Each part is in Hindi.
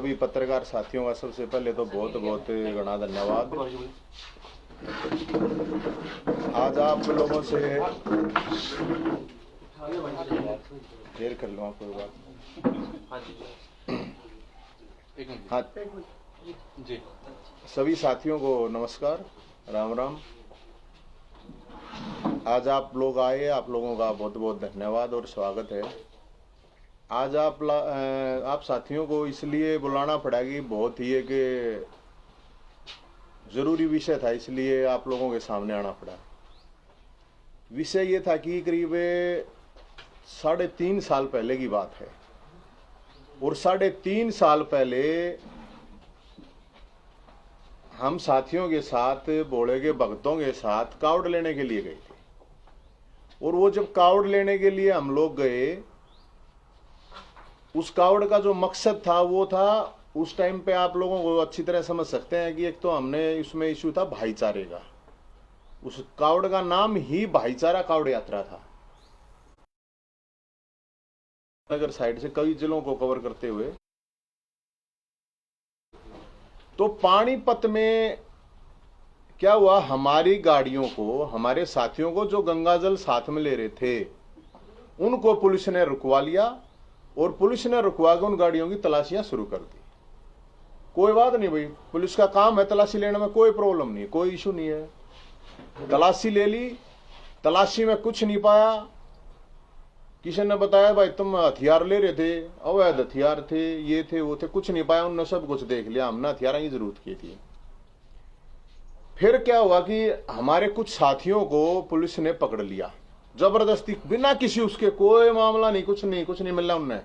सभी पत्रकार साथियों का सबसे पहले तो बहुत बहुत घना धन्यवाद। आज आप लोगों से देर कर लो कोई बात। हाँ जी, सभी साथियों को नमस्कार, राम राम। आज आप लोग आए, आप लोगों का बहुत बहुत धन्यवाद और स्वागत है। आज आप साथियों को इसलिए बुलाना पड़ा कि बहुत ही एक जरूरी विषय था, इसलिए आप लोगों के सामने आना पड़ा। विषय ये था कि करीब 3.5 साल पहले की बात है और 3.5 साल पहले हम साथियों के साथ, भोले के भक्तों के साथ कावड़ लेने के लिए गए थे। और वो जब कावड़ लेने के लिए हम लोग गए, उस कावड़ का जो मकसद था वो था, उस टाइम पे आप लोगों को अच्छी तरह समझ सकते हैं कि एक तो हमने इसमें इशू था भाईचारे का। उस कावड़ का नाम ही भाईचारा कावड़ यात्रा था। नगर साइड से कई जिलों को कवर करते हुए तो पानीपत में क्या हुआ, हमारी गाड़ियों को, हमारे साथियों को जो गंगाजल साथ में ले रहे थे, उनको पुलिस ने रुकवा लिया और पुलिस ने रुकवा के उन गाड़ियों की तलाशियां शुरू कर दी। कोई बात नहीं भाई, पुलिस का काम है तलाशी लेने में, कोई प्रॉब्लम नहीं, कोई इशू नहीं है। तलाशी ले ली, तलाशी में कुछ नहीं पाया। किसी ने बताया भाई तुम हथियार ले रहे थे, अवैध हथियार थे, ये थे वो थे, कुछ नहीं पाया। उन्होंने सब कुछ देख लिया, हमने हथियारों की जरूरत की थी। फिर क्या हुआ कि हमारे कुछ साथियों को पुलिस ने पकड़ लिया जबरदस्ती, बिना किसी उसके, कोई मामला नहीं, कुछ नहीं मिला उन्हें,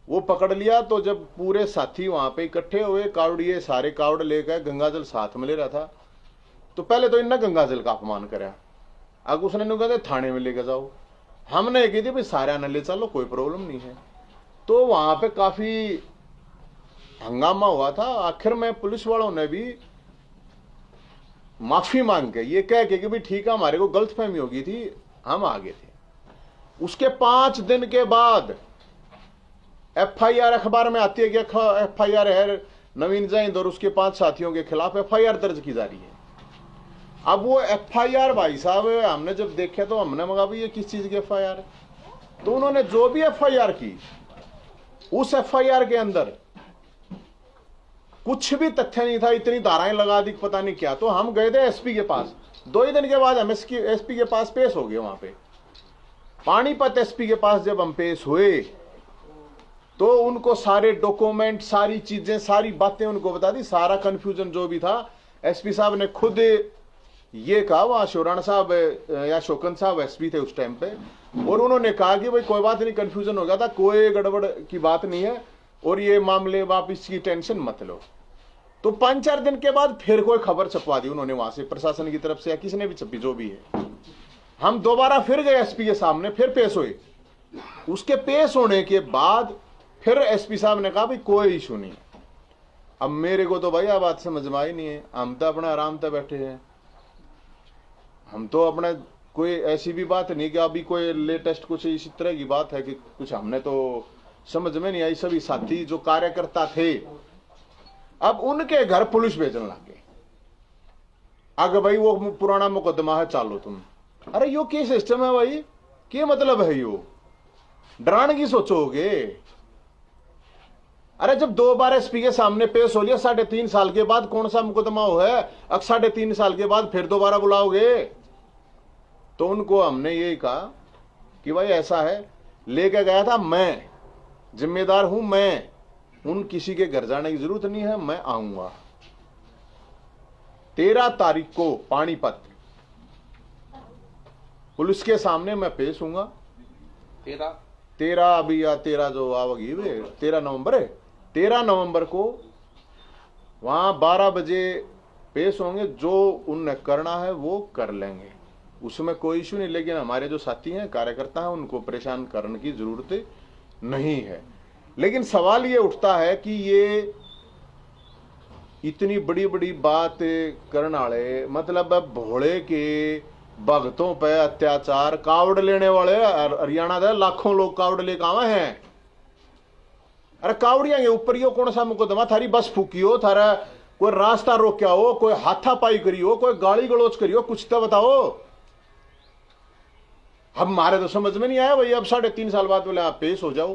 वो पकड़ लिया। तो जब पूरे साथी वहां पे इकट्ठे हुए, कावड़िए सारे कावड़ लेकर, गंगाजल साथ में ले रहा था, तो पहले तो इन्हें गंगाजल का अपमान कराया। अब उसने कहते थाने में लेकर जाओ। हमने कही थी भाई सारे ने ले चलो, कोई प्रॉब्लम नहीं है। तो वहां पे काफी हंगामा हुआ था। आखिर में पुलिस वालों ने भी माफी मांग के ये कह के कि भाई ठीक है, हमारे को गलतफहमी होगी थी, हम आगे थे। उसके 5 दिन के बाद एफआईआर अखबार में आती है कि एफआईआर है नवीन जैन और उसके 5 साथियों के खिलाफ एफआईआर दर्ज की जा रही है। अब वो एफआईआर भाई साहब हमने जब देखे तो हमने मगा भाई ये किस चीज की एफआईआर है। तो उन्होंने जो भी एफआईआर की, उस एफआईआर के अंदर कुछ भी तथ्य नहीं था, इतनी धाराएं लगा दी पता नहीं क्या। तो हम गए थे एसपी के पास, 2 ही दिन के बाद हम एसपी के पास पेश हो गए। वहां पे पानीपत एसपी के पास जब हम पेश हुए तो उनको सारे डॉक्यूमेंट, सारी चीजें, सारी बातें उनको बता दी। सारा कंफ्यूजन जो भी था एसपी साहब ने खुद ये कहा, वहां शोराना साहब या शोकन साहब एसपी थे उस टाइम पे, और उन्होंने कहा कि भाई कोई बात नहीं, कंफ्यूजन हो गया था, कोई गड़बड़ की बात नहीं है और ये मामले आप इसकी टेंशन मत लो। तो 5-4 दिन के बाद फिर कोई खबर छपवा दी उन्होंने वहां से, प्रशासन की तरफ से या किसी ने भी छपी, जो भी है। हम दोबारा फिर गए एसपी के सामने, फिर पेश हुए। उसके पेश होने के बाद फिर एसपी साहब ने कहा भाई कोई इशू नहीं। अब मेरे को तो भाई आ बात समझ में आई नहीं है। हम तो अपने आराम से बैठे हैं, हम तो अपने, कोई ऐसी भी बात नहीं कि अभी कोई लेटेस्ट कुछ इसी तरह की बात है कि कुछ हमने तो समझ में नहीं आई। सभी साथी जो कार्यकर्ता थे, अब उनके घर पुलिस भेजने लगे। अगर भाई वो पुराना मुकदमा है, चालो तुम। अरे यो क्या सिस्टम है भाई, क्या मतलब है यो, डराने की सोचोगे? अरे जब 2 बार एसपी के सामने पेश हो लिया 3.5 साल के बाद, कौन सा मुकदमा हो है, अब 3.5 साल के बाद फिर दोबारा बुलाओगे? तो उनको हमने यही कहा कि भाई ऐसा है, लेके गया था मैं, जिम्मेदार हूं मैं, उन किसी के घर जाने की जरूरत नहीं है, मैं आऊंगा 13 तारीख को पानीपत पुलिस के सामने मैं पेश हूंगा। 13 अभी या 13 जो आवेगी वे 13 नवंबर है, 13 नवंबर को वहां 12 बजे पेश होंगे। जो उन्हें करना है वो कर लेंगे, उसमें कोई इशू नहीं। लेकिन हमारे जो साथी हैं, कार्यकर्ता हैं, उनको परेशान करने की जरूरत नहीं है। लेकिन सवाल ये उठता है कि ये इतनी बड़ी बड़ी बात करने वाले, मतलब भोले के भक्तों पे अत्याचार, कावड़ लेने वाले हरियाणा के लाखों लोग कावड़ लेकर आए हैं। अरे कावड़िया के ऊपर यो कौन सा मुकदमा, थारी बस फूकी हो, थारा कोई रास्ता रोक्या हो, कोई हाथापाई करी हो, कोई गाली गलौज करी हो, कुछ तो बताओ। अब हमारे तो समझ में नहीं आया भाई। अब 3.5 साल बाद बोले आप पेश हो जाओ,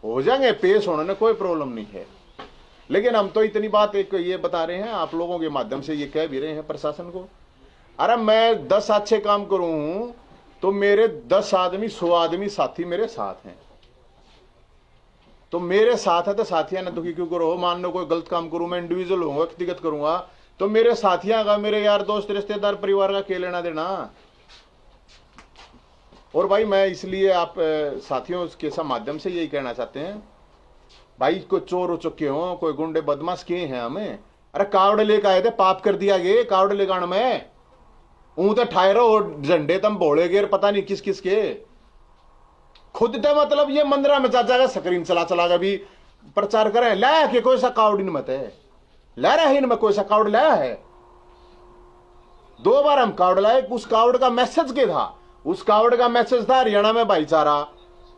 हो जाएंगे, पेश होने में कोई प्रॉब्लम नहीं है। लेकिन हम तो इतनी बात एक ये बता रहे हैं, आप लोगों के माध्यम से ये कह भी रहे हैं प्रशासन को, अरे मैं 10 अच्छे काम करूं हूं तो मेरे 10 आदमी 100 आदमी साथी मेरे साथ हैं, तो मेरे साथ है तो साथियां ना दुखी क्यों करो। मान लो कोई गलत काम करूं, मैं इंडिविजुअल होऊंगा, व्यक्तिगत करूंगा, तो मेरे साथियां का, मेरे यार दोस्त रिश्तेदार परिवार का क्या लेना देना। और भाई मैं इसलिए आप साथियों के माध्यम से यही कहना चाहते हैं, भाई कोई चोर हो चुके हो, कोई गुंडे बदमाश किए हैं हमें, अरे कावड़े लेकर आए थे, पाप कर दिया गे कावड़े लेकर में ऊं तो ठायरो और झंडे तम भोले गे पता नहीं किस किस के खुद थे। मतलब ये मंदिरा में चाचा का स्क्रीन चला चला का भी प्रचार करें, लाया के कोई सा कावड़ी मत है, ला रहा है इनमें कोई सा कावड़ लाया है। 2 बार हम कावड़ लाए, उस कावड़ का मैसेज क्या था? उस कावड़ का मैसेज था हरियाणा में भाईचारा,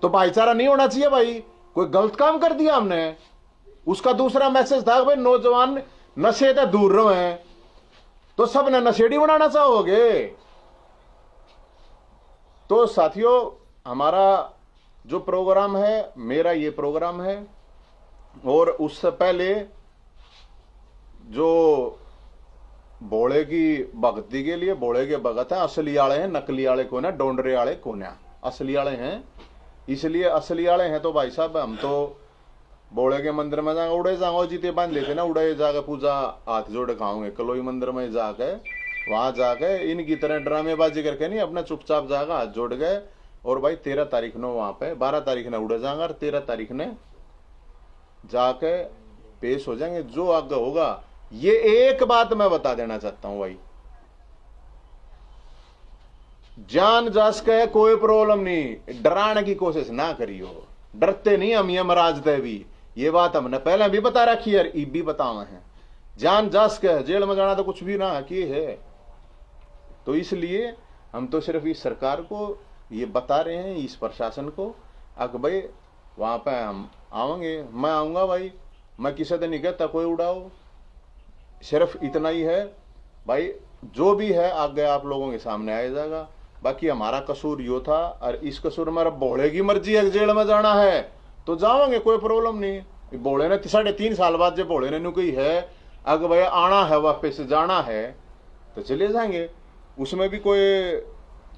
तो भाईचारा नहीं होना चाहिए भाई, कोई गलत काम कर दिया हमने। उसका दूसरा मैसेज था भाई नौजवान नशे से दूर रहे, तो सब ने नशेड़ी बनाना चाहोगे। तो साथियों हमारा जो प्रोग्राम है, मेरा ये प्रोग्राम है, और उससे पहले जो भोले की भक्ति के लिए, भोले के भगत है, असली आले हैं, नकली आले कौन है, डोंडरे आले कौन है, असली आले हैं। इसलिए असली आले हैं तो भाई साहब हम तो भोले के मंदिर में जाएंगे, उड़े जाओ जीते बांध लेते ना, उड़े जाकर पूजा हाथ जोड़े खाओगे, कलोई मंदिर में जाके वहां जाके इनकी तरह ड्रामेबाजी करके नहीं, अपना चुपचाप जाकर हाथ जोड़ गए। और भाई 13 तारीख ने वहां पे, 12 तारीख ने उड़े जाएंगे और 13 तारीख ने जाके पेश हो जाएंगे। जो आगे होगा, ये एक बात मैं बता देना चाहता हूं भाई, जान जास के कोई प्रॉब्लम नहीं, डराने की कोशिश ना करियो, डरते नहीं हम यमराज दे भी, ये बात हमने पहले भी बता रखी है, ई भी बतावा है। जान जास के जेल में जाना तो कुछ भी ना की है। तो इसलिए हम तो सिर्फ इस सरकार को ये बता रहे हैं, इस प्रशासन को, अगर भाई वहां पे हम आवेंगे, मैं आऊंगा भाई, मैं किसी से नहीं कहता कोई उड़ाओ, सिर्फ इतना ही है भाई, जो भी है आगे आप लोगों के सामने आ जाएगा। बाकी हमारा कसूर यो था, और इस कसूर में भोले की मर्जी है, जेल में जाना है तो जाओगे, कोई प्रॉब्लम नहीं। भोले ने 3.5 साल बाद जब भोले ने कही है अगर भाई आना है वापस जाना है तो चले जाएंगे, उसमें भी कोई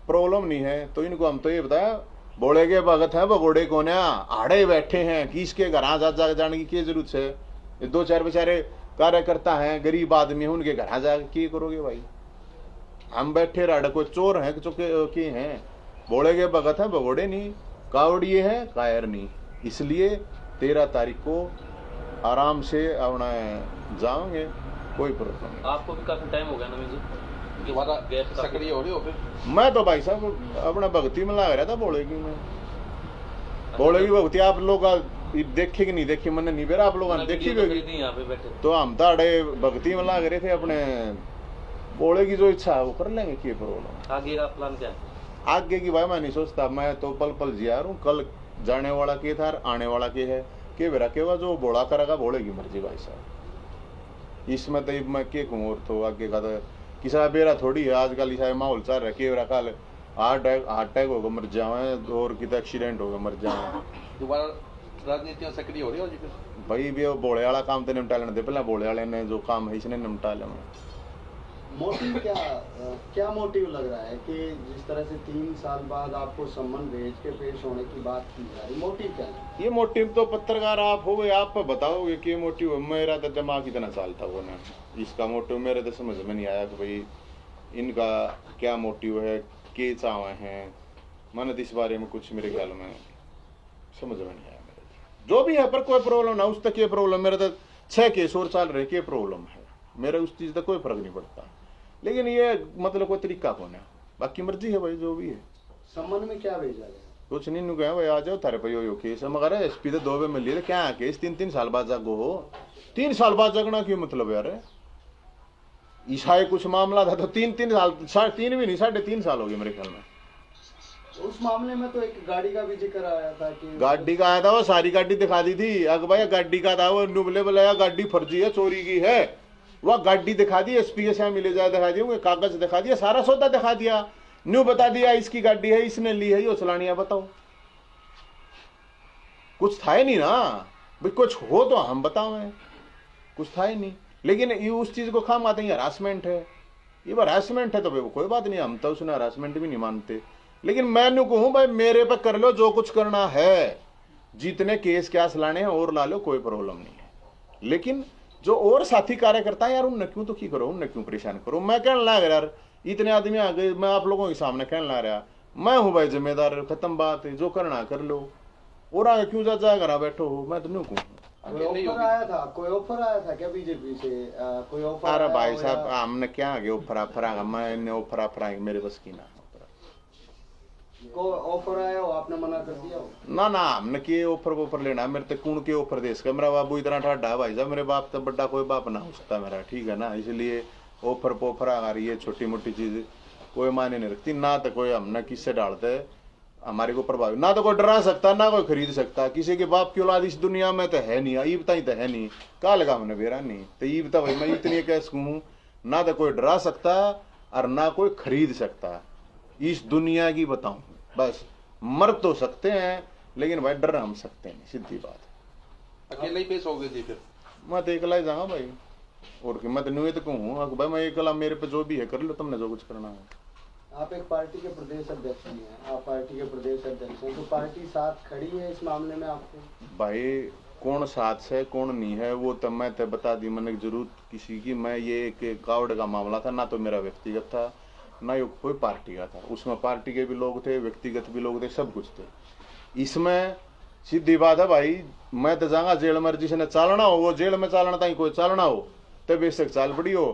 प्रॉब्लम नहीं है। तो इनको हम तो ये बताया, भोले के भगत है भगोड़े कोने आड़े बैठे हैं, किसके घर जा जाने की क्या जरूरत है। ये 2-4 बेचारे कार्यकर्ता हैं, गरीब आदमी हैं, उनके घर जाकर क्या करोगे भाई। हम बैठे रह, कोई चोर हैं चुके हैं, भोले के भगत हैं भगोड़े नहीं, कावड़िए हैं कायर नहीं। इसलिए 13 तारीख को आराम से अपना जाओगे, कोई प्रॉब्लम नहीं। आपको भी काफी टाइम हो गया ना सक्रिय हो रही हो फिर? मैं तो भाई साहब अपना भक्ति में लगा रहा था भोले की, मैं भोले की भक्ति आप लोग देखे कि नहीं देखी, मैंने नहीं बेरा, आप लोगों ने देखी भी, तो हम ताड़े भक्ति में लगा रहे थे अपने भोले की जो इच्छा है वो कर लेंगे। क्या प्रॉब्लम, आगे का प्लान क्या है? आगे की भाई मैं नहीं सोचता, मैं तो पल पल जिया रहा हूँ, कल जाने वाला के था आने वाला के है, के बेरा के जो भोला करेगा भोले की मर्जी भाई साहब। इसमें तो मैं के कहूँ, और तो आगे का तो किसा बेरा थोड़ी है, आजकल ऐसा माहौल चल रहा है, के बेरा कल हार्ट अटैक होगा मर जाए, और कितना एक्सीडेंट होगा मर जाए। दोबारा राजनीति में सक्रिय हो रही हो जी फिर? भाई भी भोले वाला काम तो निपटा लेने दे, पहले भोले वाले ने जो काम है इसने निपटा लेना। मोटिव क्या मोटिव लग रहा है कि जिस तरह से 3 साल बाद आपको सम्मान भेज के पेश होने की बात की जा रही, मोटिव क्या है? ये मोटिव तो पत्रकार आप हो गए, आप बताओगे कि मोटिव है। मेरा तो दिमाग इतना चालता वो ना, इसका मोटिव मेरे तो समझ में नहीं आया कि भाई इनका क्या मोटिव है, के चावे हैं, मैंने तो इस बारे में कुछ मेरे ख्याल में समझ में नहीं आया मेरे। जो भी है पर कोई प्रॉब्लम ना, उस तक ये प्रॉब्लम, मेरे तो 6 केस और चाल रहे के प्रॉब्लम है, मेरा उस चीज तक कोई फर्क नहीं पड़ता। लेकिन ये मतलब कोई तरीका कौन है, बाकी मर्जी है भाई जो भी है। सम्मान में क्या भेजा गया? कुछ नहीं कहा भाई आ जाओ थारे पे यो केस है, मगर एसपी तो 2 मिल लिए क्या केस 3-3 साल बाद जागो हो, 3 साल बाद जगना क्यों मतलब यार। ईसाई कुछ मामला था तो 3 साल, 3 भी नहीं 3.5 साल हो गए मेरे ख्याल में। उस उस मामले में तो एक गाड़ी का भी जिक्र आया था कि गाड़ी का आया था, वो सारी गाड़ी दिखा दी थी। अग भाई गाड़ी का था, वो नुबले बुलाया गाड़ी फर्जी है, चोरी की है, वह गाड़ी दिखा दी, एसपी के साथ मिले जाए दिखा दिया, कागज दिखा दिया, सारा सौदा दिखा दिया, न्यू बता दिया इसकी गाड़ी है, इसने ली है, ये चलानी। बताओ कुछ था ही नहीं ना भाई, कुछ हो तो हम बताओ, कुछ था ही नहीं। लेकिन ये उस चीज को खाम आते हैं हरासमेंट है, ये हरासमेंट है तो भाई कोई बात नहीं, हम तो उसने हरासमेंट भी नहीं मानते। लेकिन मैं नु कहूं भाई मेरे पे कर लो जो कुछ करना है, जितने केस क्या लाने हैं और ला लो, कोई प्रॉब्लम नहीं है। लेकिन जो और साथी कार्यकर्ता है यार, उनने क्यों तो की करो, उनने क्यों परेशान करो। मैं कहने लगा यार इतने आदमी आ गए, मैं आप लोगों के सामने कहने ला रहा, मैं हूं भाई जिम्मेदार, खत्म बात है, जो करना कर लो, और आगे क्यों जा घर बैठो हो, मैं तो नहीं कहूँ। कोई ऑफर आया था क्या बीजेपी से? कोई ऑफर? अरे भाई साहब हमने क्या आगे ऑफर आगा, मैं ऑफर मेरे बस की ना को ऑफर आया हो आपने मना कर दिया हो? ना ना हमने के ऑफर लेना, मेरे तो कौन के ऑफर दे सका, मेरा बाबू इतना ठाडा है भाई साहब, मेरे बाप तो बड़ा कोई बाप ना हो सकता मेरा, ठीक है ना। इसलिए ऑफर आ रही है, छोटी मोटी चीज कोई मायने नहीं रखती ना, तो कोई हमने किससे डालते हमारे को प्रभाव ना, तो कोई डरा सकता ना कोई खरीद सकता, किसी के बाप की औलाद इस दुनिया में तो है नहीं, ईब तो है नहीं, का लगा हमने बेरा नहीं, तो ईब तो भाई मैं इतनी कह सकूं, ना तो कोई डरा सकता और ना कोई खरीद सकता इस दुनिया की, बताऊं बस मर तो सकते हैं लेकिन भाई डर हम सकते नहीं, सीधी बात। अकेले ही पेश हो गए जी फिर? मैं तो अकेला ही जाऊंगा भाई, और मैं तो न्यू तो कहूँ भाई मैं अकेला, मेरे पे जो भी है कर लो, तुमने जो कुछ करना है। आप एक पार्टी के प्रदेश अध्यक्ष भी हैं, आप पार्टी के प्रदेश अध्यक्ष हैं, तो पार्टी साथ खड़ी है इस मामले में आपको? भाई कौन साथ है कौन नहीं है वो तो मैं तो बता दी मैंने जरूर किसी की, मैं ये एक कावड़ का मामला था, ना तो मेरा व्यक्तिगत था ना ये कोई पार्टी का था, उसमें पार्टी के भी लोग थे, व्यक्तिगत भी लोग थे, सब कुछ थे। इसमें सीधी बात है भाई, मैं तो जाऊंगा जेल में, जिसने चालना हो वो जेल में चालना था, कोई चालना हो तो बेशक चाल पड़ी हो,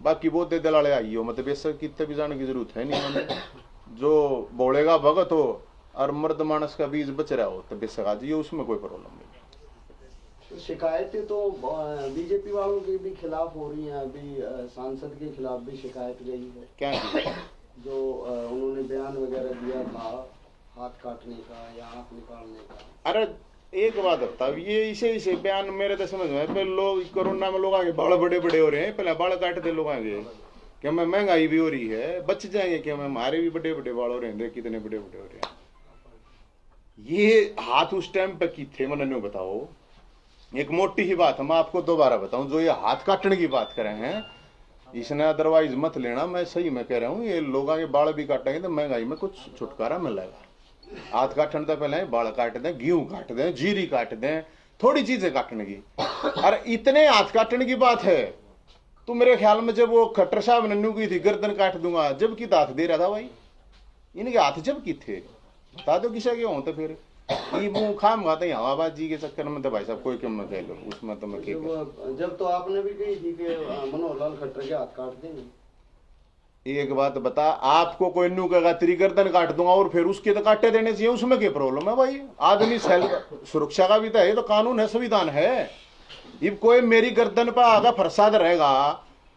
बाकी वो दे दलाले आई हो, मतलब बेशक कितने भी जाने की जरूरत है नहीं। मैंने जो बोलेगा भगत हो और मर्द मानस का बीज बच रहा हो तो बेशक आ जाइए, उसमें कोई प्रॉब्लम नहीं। शिकायतें तो बीजेपी वालों के भी खिलाफ हो रही हैं, अभी सांसद के खिलाफ भी शिकायत गई है। क्या जो उन्होंने बयान वगैरह दिया था हाथ काटने का या आंख निकालने का। अरे एक बात बता, ये इसे बयान मेरे तो समझ में, पहले लोग कोरोना में लोग आगे बाल बड़े बड़े हो रहे हैं, पहले बाल काटते लोग आगे, क्या मैं महंगाई भी हो रही है, बच जाएंगे क्या, मैं हमारे भी बड़े बड़े बाल हो रहे हैं, देख कितने बड़े बड़े हो रहे हैं। ये हाथ उस टाइम पे की थे मैंने बताओ, एक मोटी ही बात है, मैं आपको दोबारा बताऊं, जो ये हाथ काटने की बात कर रहे हैं इसने अदरवाइज मत लेना, मैं सही में कह रहा हूँ, ये लोग आगे बाल भी काटेंगे तो महंगाई में कुछ छुटकारा मिलेगा। हाथ काटने तो पहले बाल काट दें, गेहूं काट दें, जीरी काट दें, थोड़ी चीजें काटने की, अरे इतने हाथ काटने की बात है। तो मेरे ख्याल में जब वो खट्टर साहब ने न्यू की थी गर्दन काट दूंगा, जब की हाथ दे रहा था भाई, इनके हाथ जब की थे बता दो किसा के हो, तो फिर ये मुंह खाम खाते हैं हवाबाजी के चक्कर में, तो भाई साहब कोई क्यों कह लो उसमें, तो मैं जब तो आपने भी कही थी कि मनोहर लाल खट्टर के हाथ काट देंगे। एक बात बता, आपको कोई न्यू कहेगा तेरी गर्दन काट दूंगा और फिर उसके तो काटे देने चाहिए, उसमें क्या प्रॉब्लम है भाई, आदमी सुरक्षा का भी तो है, तो कानून है, संविधान है। अब कोई मेरी गर्दन पर आगा फरसाद रहेगा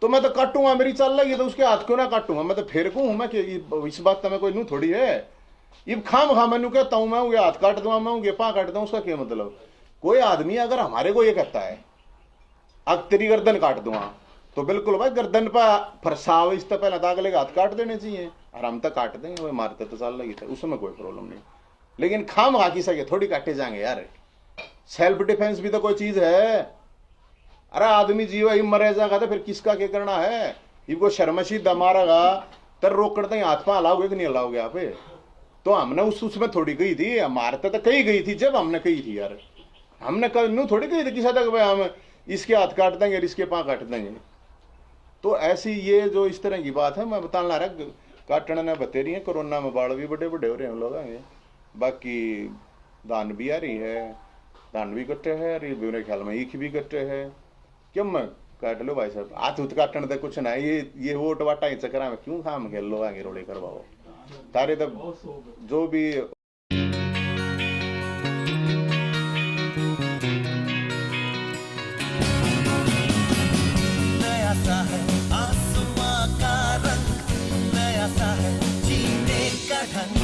तो मैं तो काटूंगा, मेरी चल लगी तो उसके हाथ क्यों ना काटूंगा, मैं तो फेरकू हूं मैं, इस बात तो मैं कोई नू थोड़ी है। अब खाम खा मैं कहता हूं, मैं हाथ काट दूंगा, मैं पा काट दूंगा, उसका क्या मतलब। कोई आदमी अगर हमारे को ये कहता है अब तेरी गर्दन काट दूंगा, तो बिल्कुल भाई गर्दन पर फरसाव इस तो पहले अगले हाथ काट देने चाहिए, और हम तक काट देंगे, वो मारते तो चल लगी था, उसमें कोई प्रॉब्लम नहीं। लेकिन खाम खा की सके थोड़ी काटे जाएंगे यार, सेल्फ डिफेंस भी तो कोई चीज है। अरे आदमी जीवा ही मरे जाएगा तो फिर किसका क्या करना है, इनको शर्मशीदा मारेगा तर रोक करते हाथ पा हलाओगे कि नहीं हलाओगे आप, तो हमने उसमें थोड़ी गई थी, मारते तो कहीं गई थी जब हमने कही थी यार, हमने कल नू थोड़ी कही थी किसा तक भाई हम इसके हाथ काट देंगे इसके पाँव काट देंगे। तो ऐसी ये जो इस तरह की बात है, मैं बताने ला रहा काटने ने बतेरी है, कोरोना में बाढ़ भी बड़े बड़े हो रहे हैं लोग आगे, बाकी दान भी आ रही है, दान भी कट्टे है, मेरे ख्याल में ईख भी कट्टे है, क्यों मैं काट लो भाई साहब, हाथ उत काटने तो कुछ ना, ये वोट वाटा ही चक्कर में क्यों खाम खेल लोग आगे रोड़े करवाओ तारे, तब जो भी नया सा है आसमां का रंग, नया सा है जीने का ढंग,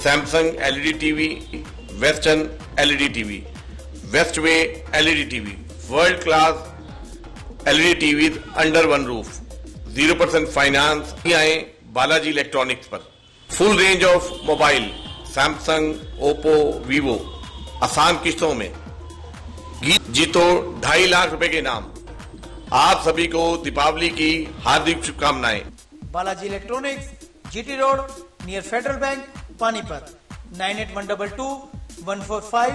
Samsung LED TV, Western LED TV, Westway LED TV, world class LED TV under one roof, 0% finance. आए बालाजी इलेक्ट्रॉनिक्स पर full range of mobile Samsung, Oppo, Vivo आसान किस्तों में। जीतो 2.5 लाख रुपए के इनाम। आप सभी को दीपावली की हार्दिक शुभकामनाएं। Balaji electronics, GT road, near federal bank, Panipat, 98122145